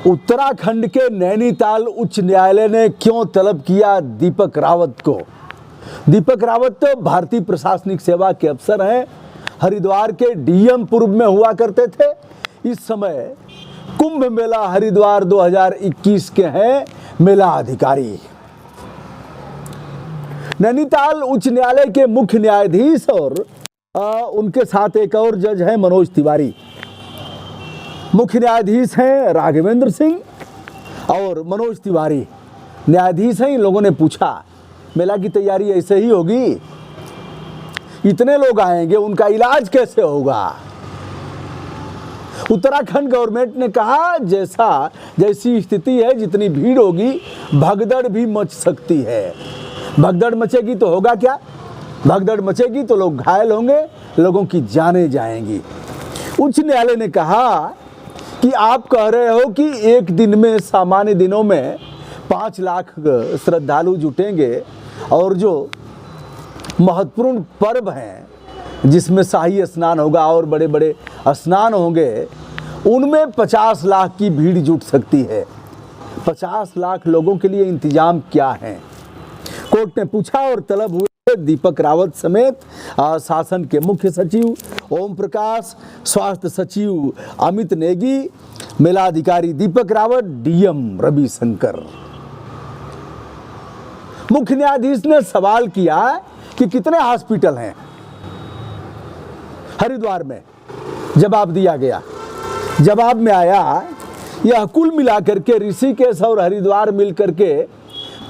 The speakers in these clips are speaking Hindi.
उत्तराखंड के नैनीताल उच्च न्यायालय ने क्यों तलब किया दीपक रावत को। दीपक रावत तो भारतीय प्रशासनिक सेवा के अफसर हैं, हरिद्वार के डीएम पूर्व में हुआ करते थे। इस समय कुंभ मेला हरिद्वार 2021 के हैं मेला अधिकारी। नैनीताल उच्च न्यायालय के मुख्य न्यायाधीश और उनके साथ एक और जज हैं मनोज तिवारी। मुख्य न्यायाधीश हैं राघवेंद्र सिंह और मनोज तिवारी न्यायाधीश हैं। इन लोगों ने पूछा मेला की तैयारी ऐसे ही होगी, इतने लोग आएंगे, उनका इलाज कैसे होगा। उत्तराखंड गवर्नमेंट ने कहा जैसी स्थिति है, जितनी भीड़ होगी भगदड़ भी मच सकती है। भगदड़ मचेगी तो होगा क्या, भगदड़ मचेगी तो लोग घायल होंगे, लोगों की जानें जाएंगी। उच्च न्यायालय ने कहा कि आप कह रहे हो कि एक दिन में, सामान्य दिनों में 5 लाख श्रद्धालु जुटेंगे और जो महत्वपूर्ण पर्व हैं जिसमें शाही स्नान होगा और बड़े बड़े स्नान होंगे, उनमें 50 लाख की भीड़ जुट सकती है। 50 लाख लोगों के लिए इंतजाम क्या है। कोर्ट ने पूछा और तलब हुए दीपक रावत समेत शासन के मुख्य सचिव ओम प्रकाश, स्वास्थ्य सचिव अमित नेगी, मेलाधिकारी दीपक रावत, डीएम रवि शंकर। मुख्य न्यायाधीश ने सवाल किया कि कितने हॉस्पिटल हैं हरिद्वार में। जवाब दिया गया, जवाब में आया यह कुल मिलाकर के ऋषिकेश और हरिद्वार मिलकर के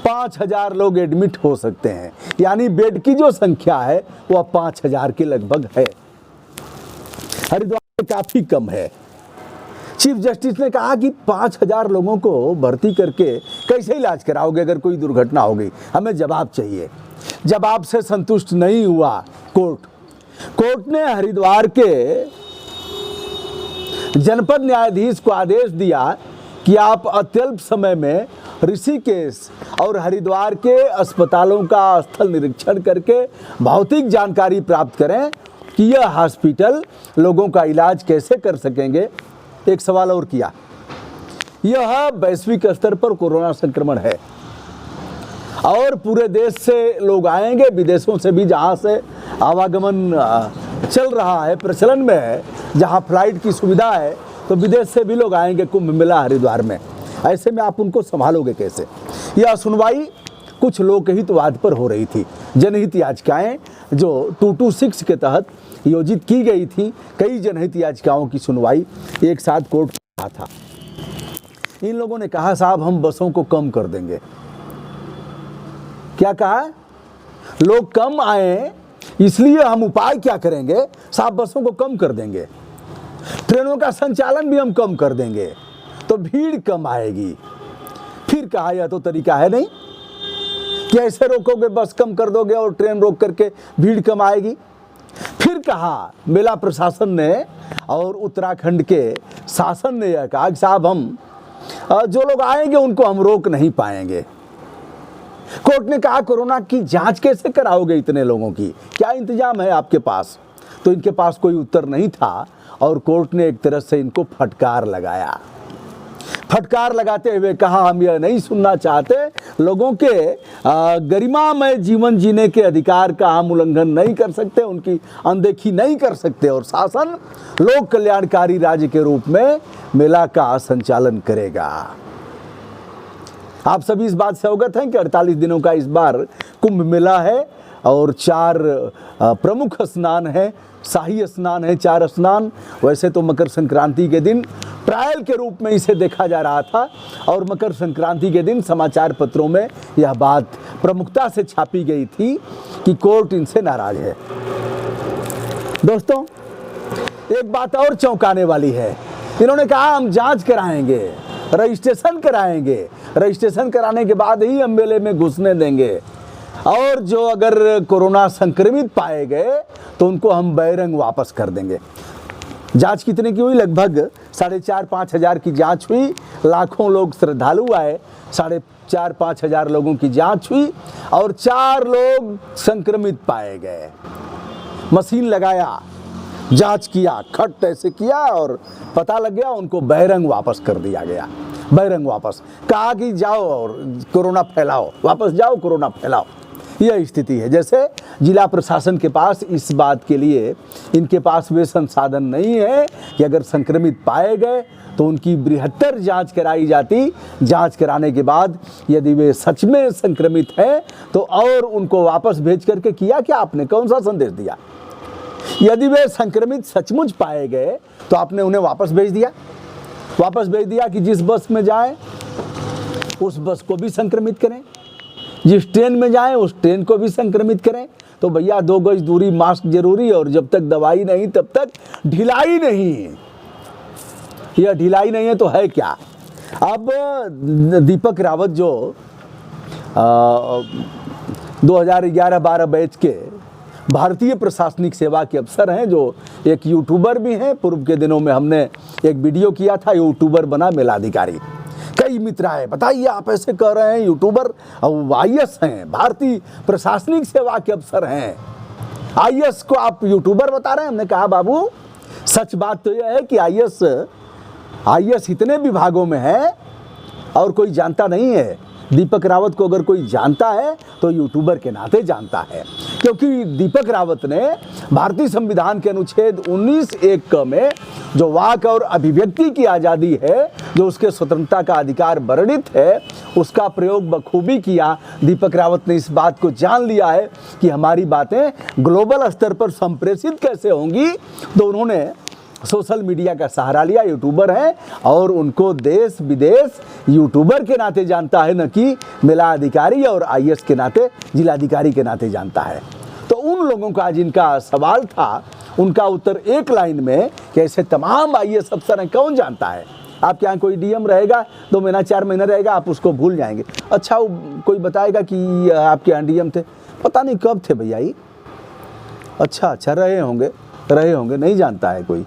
5000 लोग एडमिट हो सकते हैं, यानी बेड की जो संख्या है वह 5000 के लगभग है। हरिद्वार में काफी कम है। चीफ जस्टिस ने कहा कि 5000 लोगों को भर्ती करके कैसे इलाज कराओगे अगर कोई दुर्घटना हो गई, हमें जवाब चाहिए। जवाब से संतुष्ट नहीं हुआ कोर्ट ने हरिद्वार के जनपद न्यायाधीश को आदेश दिया कि आप अत्यल्प समय में ऋषिकेश और हरिद्वार के अस्पतालों का स्थल निरीक्षण करके भौतिक जानकारी प्राप्त करें कि यह हॉस्पिटल लोगों का इलाज कैसे कर सकेंगे। एक सवाल और किया, यह वैश्विक स्तर पर कोरोना संक्रमण है और पूरे देश से लोग आएंगे, विदेशों से भी, जहां से आवागमन चल रहा है, प्रचलन में है, जहां फ्लाइट की सुविधा है, तो विदेश से भी लोग आएंगे कुंभ मेला हरिद्वार में। ऐसे में आप उनको संभालोगे कैसे। यह सुनवाई कुछ लोकहितवाद पर हो रही थी। जनहित याचिकाएं जो 226 के तहत योजित की गई थी, कई जनहित याचिकाओं की सुनवाई एक साथ कोर्ट में था। इन लोगों ने कहा साहब हम बसों को कम कर देंगे। क्या कहा, लोग कम आए इसलिए हम उपाय क्या करेंगे साहब, बसों को कम कर देंगे, ट्रेनों का संचालन भी हम कम कर देंगे तो भीड़ कम आएगी। फिर कहा यह तो तरीका है नहीं कि ऐसे रोकोगे, बस कम कर दोगे और ट्रेन रोक करके भीड़ कम आएगी। फिर कहा मेला प्रशासन ने और उत्तराखंड के शासन ने यह कहा कि साहब हम जो लोग आएंगे उनको हम रोक नहीं पाएंगे। कोर्ट ने कहा कोरोना की जांच कैसे कराओगे इतने लोगों की, क्या इंतजाम है आपके पास। तो इनके पास कोई उत्तर नहीं था और कोर्ट ने एक तरह से इनको फटकार लगाया। फटकार लगाते हुए कहा हम यह नहीं सुनना चाहते, लोगों के गरिमामय जीवन जीने के अधिकार का हम उल्लंघन नहीं कर सकते, उनकी अनदेखी नहीं कर सकते और शासन लोक कल्याणकारी राज्य के रूप में मेला का संचालन करेगा। आप सभी इस बात से अवगत हैं कि 48 दिनों का इस बार कुंभ मेला है और 4 प्रमुख स्नान है, शाही स्नान है, 4 स्नान। वैसे तो मकर संक्रांति के दिन ट्रायल के रूप में इसे देखा जा रहा था और मकर संक्रांति के दिन समाचार पत्रों में यह बात प्रमुखता से छापी गई थी कि कोर्ट इनसे नाराज है। दोस्तों एक बात और चौंकाने वाली है, इन्होंने कहा हम जांच कराएंगे, रजिस्ट्रेशन कराएंगे, रजिस्ट्रेशन कराने के बाद ही हम मेले में घुसने देंगे और जो अगर कोरोना संक्रमित पाए गए तो उनको हम बहिरंग वापस कर देंगे। जांच कितने की हुई, लगभग 4,500-5 हज़ार की जांच हुई, लाखों लोग श्रद्धालु आए, 4,500-5 हज़ार लोगों की जांच हुई और 4 लोग संक्रमित पाए गए। मशीन लगाया, जांच किया, खट ऐसे किया और पता लग गया, उनको बहिरंग वापस कर दिया गया। बहिरंग वापस कहा कि जाओ और कोरोना फैलाओ, वापस जाओ कोरोना फैलाओ। यह स्थिति है। जैसे जिला प्रशासन के पास इस बात के लिए इनके पास वे संसाधन नहीं है कि अगर संक्रमित पाए गए तो उनकी बृहत्तर जांच कराई जाती। जांच कराने के बाद यदि वे सच में संक्रमित हैं तो और उनको वापस भेज करके किया क्या आपने, कौन सा संदेश दिया? यदि वे संक्रमित सचमुच पाए गए तो आपने उन्हें वापस भेज दिया कि जिस बस में जाएं उस बस को भी संक्रमित करें, जिस ट्रेन में जाएं उस ट्रेन को भी संक्रमित करें। तो भैया 2 गज दूरी, मास्क जरूरी, और जब तक दवाई नहीं तब तक ढिलाई नहीं। यह ढिलाई नहीं है तो है क्या? अब दीपक रावत जो 2011-12 बैच के भारतीय प्रशासनिक सेवा के अफसर हैं, जो एक यूट्यूबर भी हैं, पूर्व के दिनों में हमने एक वीडियो किया था, यूट्यूबर बना मेलाधिकारी। कई मित्र आए, बताइए आप ऐसे कह रहे हैं, यूट्यूबर IAS हैं, भारतीय प्रशासनिक सेवा के अफसर हैं, IAS को आप यूट्यूबर बता रहे हैं। हमने कहा बाबू सच बात तो यह है कि IAS इतने विभागों में है और कोई जानता नहीं है। दीपक रावत को अगर कोई जानता है तो यूट्यूबर के नाते जानता है, क्योंकि दीपक रावत ने भारतीय संविधान के अनुच्छेद 19(1) में जो वाक और अभिव्यक्ति की आज़ादी है, जो उसके स्वतंत्रता का अधिकार वर्णित है, उसका प्रयोग बखूबी किया। दीपक रावत ने इस बात को जान लिया है कि हमारी बातें ग्लोबल स्तर पर संप्रेषित कैसे होंगी, तो उन्होंने सोशल मीडिया का सहारा लिया। यूट्यूबर हैं और उनको देश विदेश यूट्यूबर के नाते जानता है, न कि मेला अधिकारी और IAS के नाते, जिलाधिकारी के नाते जानता है। तो उन लोगों का जिनका सवाल था, उनका उत्तर एक लाइन में कि ऐसे तमाम IAS अफसर हैं, कौन जानता है? आपके यहाँ कोई DM रहेगा, 2 महीना 4 महीना रहेगा, आप उसको भूल जाएंगे। अच्छा, कोई बताएगा कि आपके यहाँ DM थे, पता नहीं कब थे भैया। अच्छा रहे होंगे, नहीं जानता है कोई।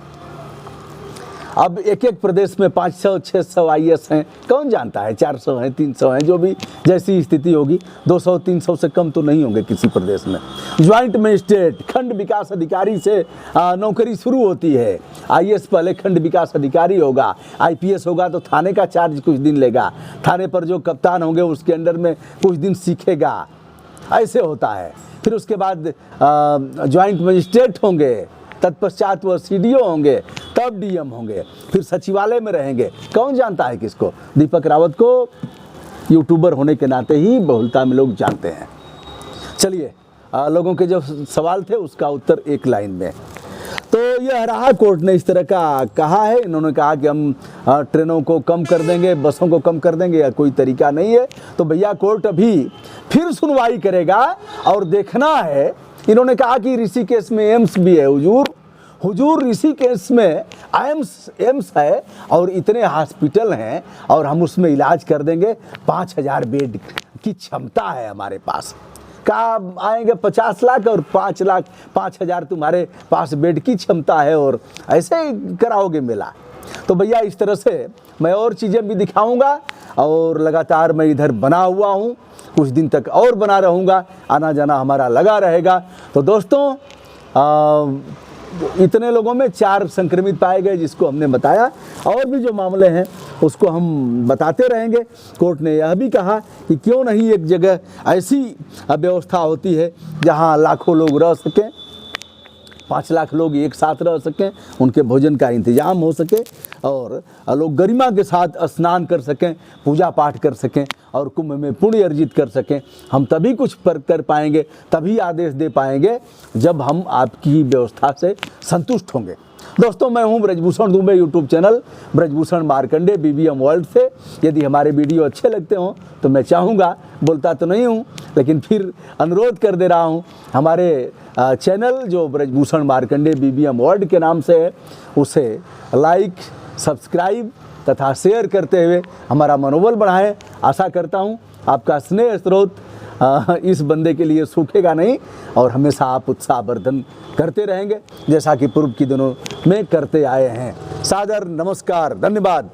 अब एक प्रदेश में 500-600 IAS हैं, कौन जानता है? 400 हैं, 300 हैं, जो भी जैसी स्थिति होगी। 200-300 से कम तो नहीं होंगे किसी प्रदेश में। ज्वाइंट मजिस्ट्रेट, खंड विकास अधिकारी से नौकरी शुरू होती है। IAS पहले खंड विकास अधिकारी होगा, IPS होगा तो थाने का चार्ज कुछ दिन लेगा, थाने पर जो कप्तान होंगे उसके अंडर में कुछ दिन सीखेगा, ऐसे होता है। फिर उसके बाद ज्वाइंट मजिस्ट्रेट होंगे, तत्पश्चात वह CDO होंगे, तब DM होंगे, फिर सचिवालय में रहेंगे। कौन जानता है किसको? दीपक रावत को यूट्यूबर होने के नाते ही बहुलता में लोग जानते हैं। चलिए, लोगों के जो सवाल थे उसका उत्तर एक लाइन में। तो यह रहा, कोर्ट ने इस तरह का कहा है। इन्होंने कहा कि हम ट्रेनों को कम कर देंगे, बसों को कम कर देंगे, या कोई तरीका नहीं है। तो भैया कोर्ट अभी फिर सुनवाई करेगा और देखना है। इन्होंने कहा कि ऋषिकेश में एम्स भी है। हुजूर ऋषिकेश में एम्स है और इतने हॉस्पिटल हैं और हम उसमें इलाज कर देंगे। 5000 बेड की क्षमता है हमारे पास। कहाँ आएंगे 50 लाख और 5,00,000 तुम्हारे पास बेड की क्षमता है और ऐसे ही कराओगे मेला? तो भैया इस तरह से मैं और चीज़ें भी दिखाऊंगा और लगातार मैं इधर बना हुआ हूँ, कुछ दिन तक और बना रहूँगा, आना जाना हमारा लगा रहेगा। तो दोस्तों, इतने लोगों में 4 संक्रमित पाए गए जिसको हमने बताया, और भी जो मामले हैं उसको हम बताते रहेंगे। कोर्ट ने यह भी कहा कि क्यों नहीं एक जगह ऐसी व्यवस्था होती है जहां लाखों लोग रह सकें, 5 लाख लोग एक साथ रह सकें, उनके भोजन का इंतजाम हो सके और लोग गरिमा के साथ स्नान कर सकें, पूजा पाठ कर सकें और कुंभ में पुण्य अर्जित कर सकें। हम तभी कुछ कर पाएंगे, तभी आदेश दे पाएंगे जब हम आपकी व्यवस्था से संतुष्ट होंगे। दोस्तों, मैं हूं Brajbhushan Dubey, YouTube channel Brajbhushan Markande BBM world से। यदि हमारे वीडियो अच्छे लगते हों तो मैं चाहूँगा, बोलता तो नहीं हूँ लेकिन फिर अनुरोध कर दे रहा हूँ, हमारे चैनल जो ब्रजभूषण मार्कंडे BBM वर्ल्ड के नाम से है, उसे लाइक, सब्सक्राइब तथा शेयर करते हुए हमारा मनोबल बढ़ाएं। आशा करता हूं आपका स्नेह स्रोत इस बंदे के लिए सूखेगा नहीं और हमेशा आप उत्साहवर्धन करते रहेंगे, जैसा कि पूर्व के दिनों में करते आए हैं। सादर नमस्कार, धन्यवाद।